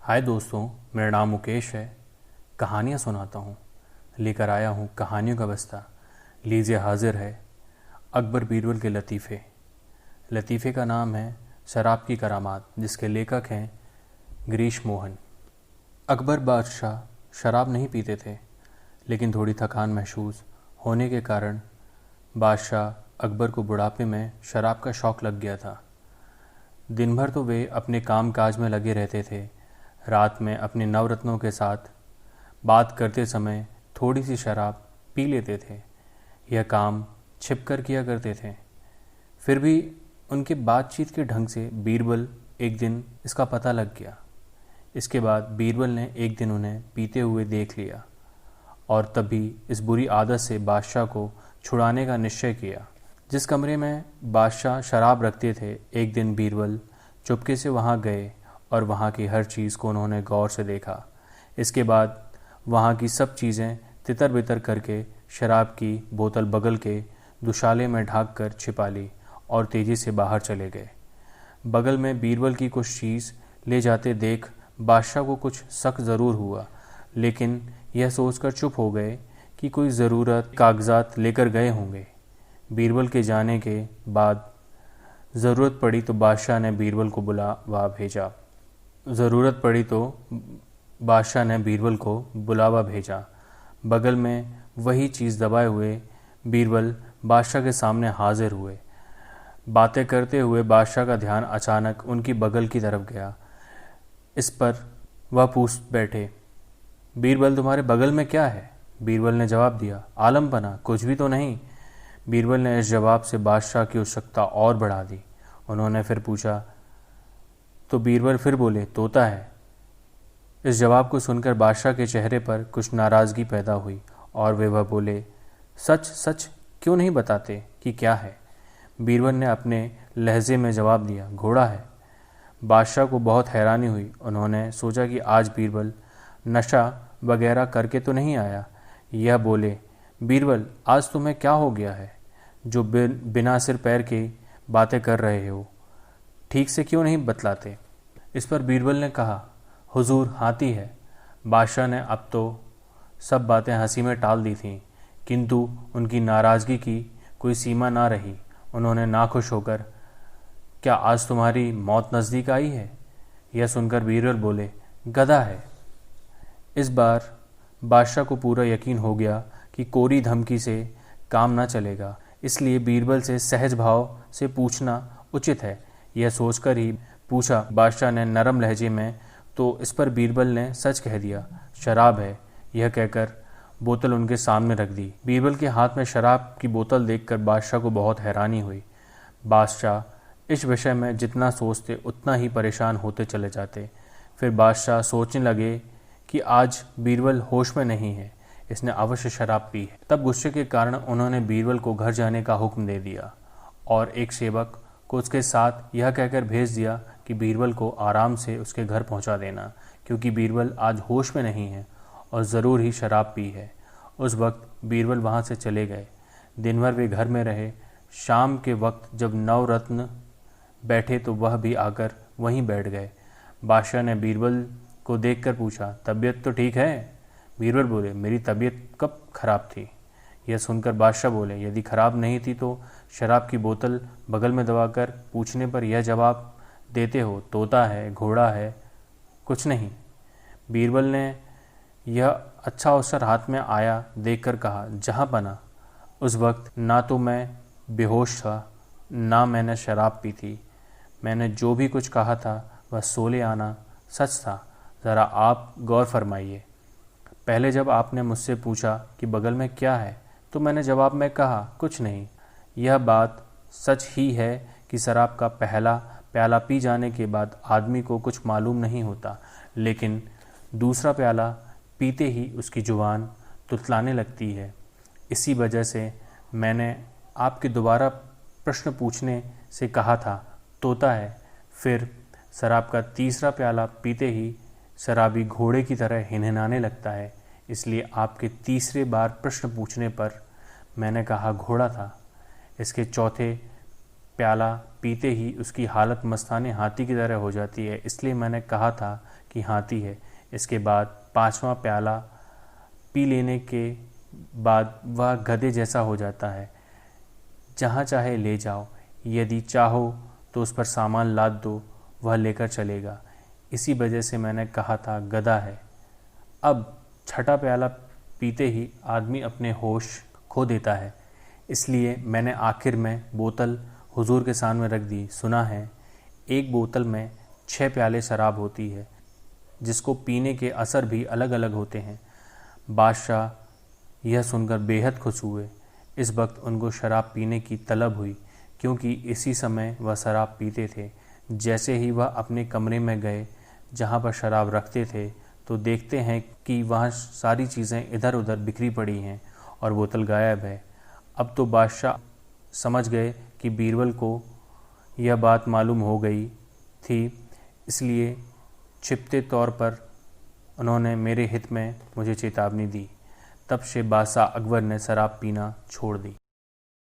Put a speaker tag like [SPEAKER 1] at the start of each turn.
[SPEAKER 1] हाय दोस्तों, मेरा नाम मुकेश है। कहानियाँ सुनाता हूँ, लेकर आया हूँ कहानियों का बस्ता। लीजिए, हाजिर है अकबर बीरबल के लतीफ़े। लतीफ़े का नाम है शराब की करामात, जिसके लेखक हैं गिरीश मोहन। अकबर बादशाह शराब नहीं पीते थे, लेकिन थोड़ी थकान महसूस होने के कारण बादशाह अकबर को बुढ़ापे में शराब का शौक़ लग गया था। दिन भर तो वे अपने काम काज में लगे रहते थे। रात में अपने नवरत्नों के साथ बात करते समय थोड़ी सी शराब पी लेते थे। यह काम छिपकर किया करते थे। फिर भी उनकी बातचीत के ढंग से बीरबल एक दिन इसका पता लग गया। इसके बाद बीरबल ने एक दिन उन्हें पीते हुए देख लिया और तभी इस बुरी आदत से बादशाह को छुड़ाने का निश्चय किया। जिस कमरे में बादशाह शराब रखते थे, एक दिन बीरबल चुपके से वहाँ गए और वहाँ की हर चीज़ को उन्होंने गौर से देखा। इसके बाद वहाँ की सब चीज़ें तितर बितर करके शराब की बोतल बगल के दुशाले में ढाँक कर छिपा ली और तेज़ी से बाहर चले गए। बगल में बीरबल की कुछ चीज़ ले जाते देख बादशाह को कुछ शक ज़रूर हुआ, लेकिन यह सोचकर चुप हो गए कि कोई ज़रूरत कागजात लेकर गए होंगे। बीरबल के जाने के बाद ज़रूरत पड़ी तो बादशाह ने बीरबल को बुलावा भेजा। बगल में वही चीज़ दबाए हुए बीरबल बादशाह के सामने हाजिर हुए। बातें करते हुए बादशाह का ध्यान अचानक उनकी बगल की तरफ गया। इस पर वह पूछ बैठे, बीरबल, तुम्हारे बगल में क्या है? बीरबल ने जवाब दिया, आलम पना, कुछ भी तो नहीं। बीरबल ने इस जवाब से बादशाह की उत्सुकता और बढ़ा दी। उन्होंने फिर पूछा तो बीरबल फिर बोले, तोता है। इस जवाब को सुनकर बादशाह के चेहरे पर कुछ नाराज़गी पैदा हुई और वह बोले, सच सच क्यों नहीं बताते कि क्या है? बीरबल ने अपने लहजे में जवाब दिया, घोड़ा है। बादशाह को बहुत हैरानी हुई। उन्होंने सोचा कि आज बीरबल नशा वगैरह करके तो नहीं आया। यह बोले, बीरबल, आज तुम्हें क्या हो गया है जो बिना सिर पैर के बातें कर रहे हो? ठीक से क्यों नहीं बतलाते? इस पर बीरबल ने कहा, हुजूर, हाथी है। बादशाह ने अब तो सब बातें हंसी में टाल दी थीं, किंतु उनकी नाराज़गी की कोई सीमा ना रही। उन्होंने नाखुश होकर, क्या आज तुम्हारी मौत नज़दीक आई है? यह सुनकर बीरबल बोले, गधा है। इस बार बादशाह को पूरा यकीन हो गया कि कोरी धमकी से काम न चलेगा, इसलिए बीरबल से सहज भाव से पूछना उचित है। यह सोचकर ही पूछा बादशाह ने नरम लहजे में। तो इस पर बीरबल ने सच कह दिया, शराब है। यह कहकर बोतल उनके सामने रख दी। बीरबल के हाथ में शराब की बोतल देखकर बादशाह को बहुत हैरानी हुई। बादशाह इस विषय में जितना सोचते उतना ही परेशान होते चले जाते। फिर बादशाह सोचने लगे कि आज बीरबल होश में नहीं है, इसने अवश्य शराब पी है। तब गुस्से के कारण उन्होंने बीरबल को घर जाने का हुक्म दे दिया और एक सेवक को उसके साथ यह कहकर भेज दिया कि बीरबल को आराम से उसके घर पहुंचा देना, क्योंकि बीरबल आज होश में नहीं है और ज़रूर ही शराब पी है। उस वक्त बीरबल वहां से चले गए। दिन भर वे घर में रहे। शाम के वक्त जब नवरत्न बैठे तो वह भी आकर वहीं बैठ गए। बादशाह ने बीरबल को देखकर पूछा, तबीयत तो ठीक है? बीरबल बोले, मेरी तबीयत कब खराब थी? यह सुनकर बादशाह बोले, यदि खराब नहीं थी तो शराब की बोतल बगल में दबाकर पूछने पर यह जवाब देते हो, तोता है, घोड़ा है, कुछ नहीं। बीरबल ने यह अच्छा अवसर हाथ में आया देखकर कहा, जहाँ पना, उस वक्त ना तो मैं बेहोश था, ना मैंने शराब पी थी। मैंने जो भी कुछ कहा था वह सोले आना सच था। ज़रा आप गौर फरमाइए। पहले जब आपने मुझसे पूछा कि बगल में क्या है, तो मैंने जवाब में कहा, कुछ नहीं। यह बात सच ही है कि शराब का पहला प्याला पी जाने के बाद आदमी को कुछ मालूम नहीं होता, लेकिन दूसरा प्याला पीते ही उसकी जुबान तुतलाने लगती है। इसी वजह से मैंने आपके दोबारा प्रश्न पूछने से कहा था, तोता है। फिर शराब का तीसरा प्याला पीते ही शराबी घोड़े की तरह हिनहिनाने लगता है, इसलिए आपके तीसरे बार प्रश्न पूछने पर मैंने कहा घोड़ा था। इसके चौथे प्याला पीते ही उसकी हालत मस्ताने हाथी की तरह हो जाती है, इसलिए मैंने कहा था की हाथी है। इसके बाद 5वां प्याला पी लेने के बाद वह गधे जैसा हो जाता है। जहाँ चाहे ले जाओ, यदि चाहो तो उस पर सामान लाद दो, वह लेकर चलेगा। इसी वजह से मैंने कहा था गधा है। अब 6ठा प्याला पीते ही आदमी अपने होश खो देता है, इसलिए मैंने आखिर में बोतल हुजूर के सामने रख दी। सुना है एक बोतल में 6 प्याले शराब होती है, जिसको पीने के असर भी अलग अलग होते हैं। बादशाह यह सुनकर बेहद खुश हुए। इस वक्त उनको शराब पीने की तलब हुई, क्योंकि इसी समय वह शराब पीते थे। जैसे ही वह अपने कमरे में गए जहाँ पर शराब रखते थे, तो देखते हैं कि वहाँ सारी चीज़ें इधर उधर बिखरी पड़ी हैं और बोतल गायब है। अब तो बादशाह समझ गए कि बीरबल को यह बात मालूम हो गई थी, इसलिए छिपते तौर पर उन्होंने मेरे हित में मुझे चेतावनी दी। तब से बादशाह अकबर ने शराब पीना छोड़ दी।